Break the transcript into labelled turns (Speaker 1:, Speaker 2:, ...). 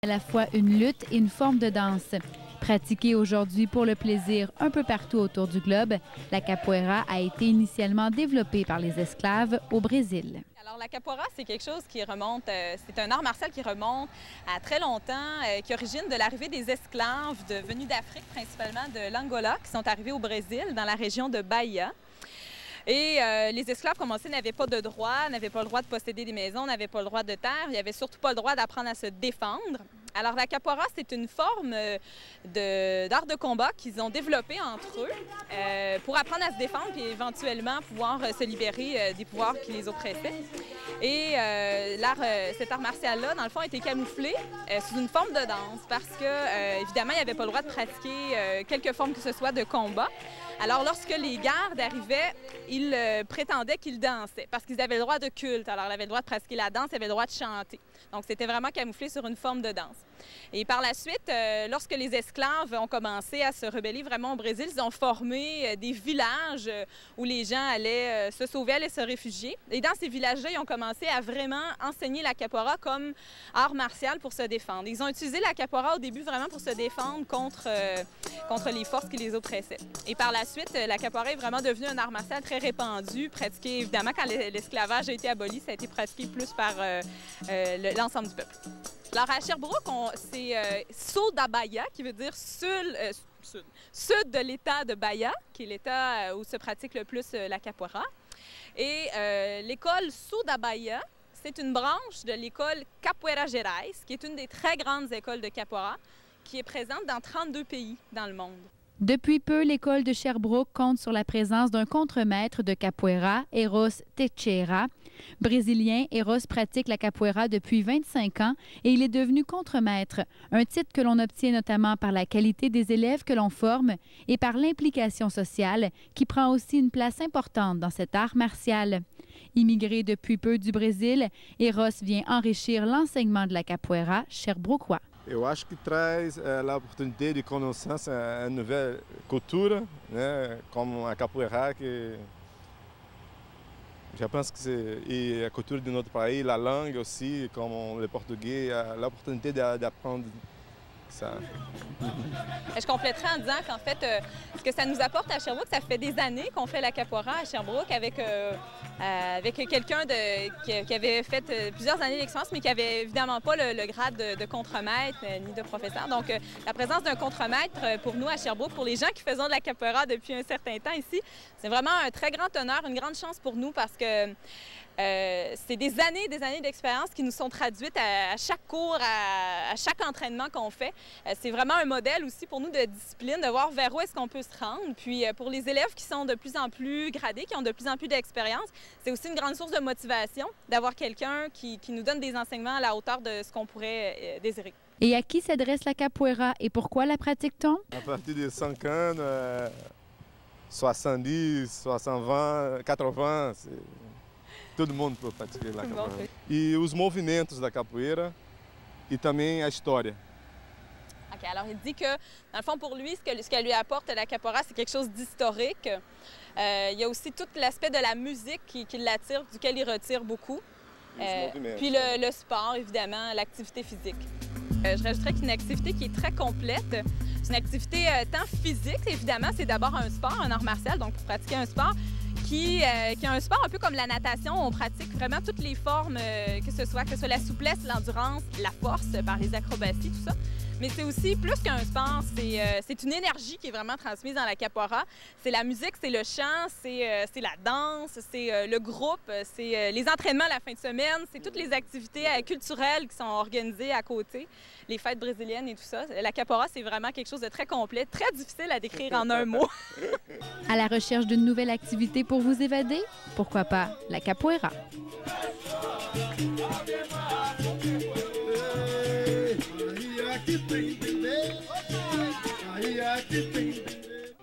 Speaker 1: À la fois une lutte et une forme de danse. Pratiquée aujourd'hui pour le plaisir un peu partout autour du globe, la capoeira a été initialement développée par les esclaves au Brésil.
Speaker 2: Alors la capoeira, c'est quelque chose qui remonte, c'est un art martial qui remonte à très longtemps, qui origine de l'arrivée des esclaves venus d'Afrique, principalement de l'Angola, qui sont arrivés au Brésil, dans la région de Bahia. Et les esclaves, comme on sait, n'avaient pas de droit, n'avaient pas le droit de posséder des maisons, n'avaient pas le droit de terre, ils n'avaient surtout pas le droit d'apprendre à se défendre. Alors la capoeira, c'est une forme d'art de combat qu'ils ont développé entre eux pour apprendre à se défendre et éventuellement pouvoir se libérer des pouvoirs qui les oppressaient. Et cet art martial-là, dans le fond, a été camouflé sous une forme de danse parce que, évidemment, il n'y avait pas le droit de pratiquer quelque forme que ce soit de combat. Alors, lorsque les gardes arrivaient, ils prétendaient qu'ils dansaient parce qu'ils avaient le droit de culte. Alors, ils avaient le droit de pratiquer la danse, ils avaient le droit de chanter. Donc, c'était vraiment camouflé sur une forme de danse. Et par la suite, lorsque les esclaves ont commencé à se rebeller vraiment au Brésil, ils ont formé des villages où les gens allaient se sauver, allaient se réfugier. Et dans ces villages-là, ils ont commencé à vraiment enseigner la capoeira comme art martial pour se défendre. Ils ont utilisé la capoeira au début vraiment pour se défendre contre les forces qui les oppressaient. Et par la suite, la capoeira est vraiment devenue un art martial très répandu, pratiqué évidemment quand l'esclavage a été aboli, ça a été pratiqué plus par l'ensemble du peuple. Alors à Sherbrooke, c'est Sul da Bahia, qui veut dire sud de l'État de Bahia, qui est l'État où se pratique le plus la capoeira. Et l'école Sul da Bahia, c'est une branche de l'école Capoeira Gerais, qui est une des très grandes écoles de capoeira, qui est présente dans 32 pays dans le monde.
Speaker 1: Depuis peu, l'école de Sherbrooke compte sur la présence d'un contremaître de capoeira, Eros Teixeira. Brésilien, Eros pratique la capoeira depuis 25 ans et il est devenu contremaître, un titre que l'on obtient notamment par la qualité des élèves que l'on forme et par l'implication sociale qui prend aussi une place importante dans cet art martial. Immigré depuis peu du Brésil, Eros vient enrichir l'enseignement de la capoeira sherbrookois.
Speaker 3: Eu acho que traz a oportunidade de conhecer uma nova cultura, né, como a capoeira, que je pense que c'est a culture de notre pays, la langue aussi, comme le portugais, l'opportunité d'apprendre ça.
Speaker 2: Je compléterai en disant qu'en fait, ce que ça nous apporte à Sherbrooke, ça fait des années qu'on fait la capoeira à Sherbrooke avec quelqu'un qui avait fait plusieurs années d'expérience, mais qui n'avait évidemment pas le grade de contremaître ni de professeur. Donc, la présence d'un contremaître pour nous à Sherbrooke, pour les gens qui faisons de la capoeira depuis un certain temps ici, c'est vraiment un très grand honneur, une grande chance pour nous parce que c'est des années d'expérience qui nous sont traduites à chaque cours, à chaque entraînement qu'on fait. C'est vraiment un modèle aussi pour nous de discipline, de voir vers où est-ce qu'on peut se rendre. Puis pour les élèves qui sont de plus en plus gradés, qui ont de plus en plus d'expérience, c'est aussi une grande source de motivation d'avoir quelqu'un qui nous donne des enseignements à la hauteur de ce qu'on pourrait désirer.
Speaker 1: Et à qui s'adresse la capoeira et pourquoi la pratique-t-on?
Speaker 3: À partir de 5 ans, 70, 60, 80, todo mundo pode praticar a capoeira. E os movimentos da capoeira e também a história.
Speaker 2: OK, alors il dit que, dans le fond, pour lui, ce qu'elle lui apporte la capoeira, c'est quelque chose d'historique. Il y a aussi tout l'aspect de la musique qui l'attire, duquel il retire beaucoup. Puis le sport, évidemment, l'activité physique. Je rajouterais qu'une activité qui est très complète. C'est une activité tant physique, évidemment, c'est d'abord un sport, un art martial, donc pour pratiquer un sport, qui est un sport un peu comme la natation, on pratique vraiment toutes les formes, que ce soit la souplesse, l'endurance, la force par les acrobaties, tout ça. Mais c'est aussi plus qu'un sport, c'est une énergie qui est vraiment transmise dans la capoeira. C'est la musique, c'est le chant, c'est la danse, c'est le groupe, c'est les entraînements la fin de semaine, c'est toutes les activités culturelles qui sont organisées à côté, les fêtes brésiliennes et tout ça. La capoeira, c'est vraiment quelque chose de très complet, très difficile à décrire en un mot.
Speaker 1: À la recherche d'une nouvelle activité pour vous évader? Pourquoi pas la capoeira?
Speaker 4: Aqui tem bebê, aí aqui tem bebê.